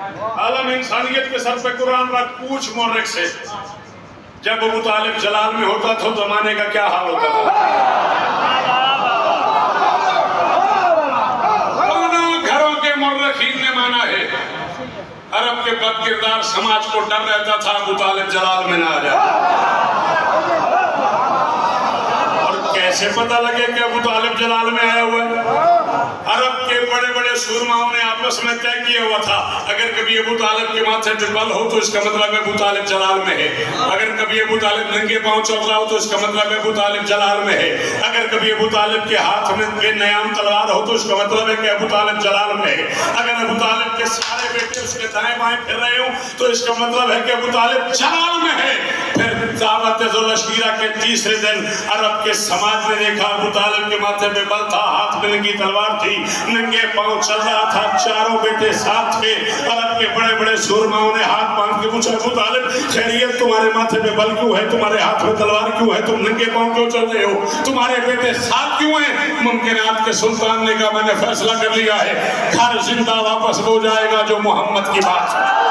आलम इंसानियत के सर पे कुरान रख, पूछ मोर्रख से, जब अबू तालिब जलाल में होता था जमाने का क्या हाल होता था। घरों के मोर्रखीन ने माना है अरब के बदकिरदार समाज को डर रहता था अबू तालिब जलाल में ना आ जाए। और कैसे पता लगे कि अबू तालिब जलाल में आया हुआ है? अरब के बड़े बड़े सूरमाओं ने आपस में तय किया हुआ था, अगर कभी अबू तालिब के माथे पे बल हो तो इसका मतलब अबू तालिब जलाल में है। अगर कभी अबू तालिब नंगे पांव चल रहा हो तो इसका मतलब अबू तालिब जलाल में है। अगर कभी अबू तालिब के हाथ में बेनयाम तलवार हो तो इसका मतलब है कि अबू तालिब जलाल में है। अगर अबू तालिब के सारे बेटे उसके दाएं बाएं फिर रहे हो तो इसका मतलब है कि अबू तालिब जलाल में है। फिर दावत ज़ुल-अशीरा के तीसरे दिन अरब के समाज ने देखा अबू तालिब के माथे पे बल था, हाथ में नंगी तलवार थी, नंगे पांव चल रहा था, चारों बेटे साथ थे। अरब के बड़े बड़े सूरमाओं ने हाथ बांध के पूछा, अबू तालिब खैरियत, तुम्हारे माथे पे बल क्यों है, तुम्हारे हाथ में तलवार क्यों है, तुम नंगे पांव क्यों चल रहे हो, तुम्हारे बेटे साथ क्यों हैं? मुमकिनात के सुल्तान ने कहा, मैंने फैसला कर लिया है, घर जिंदा वापस हो जाएगा जो मोहम्मद की बात है।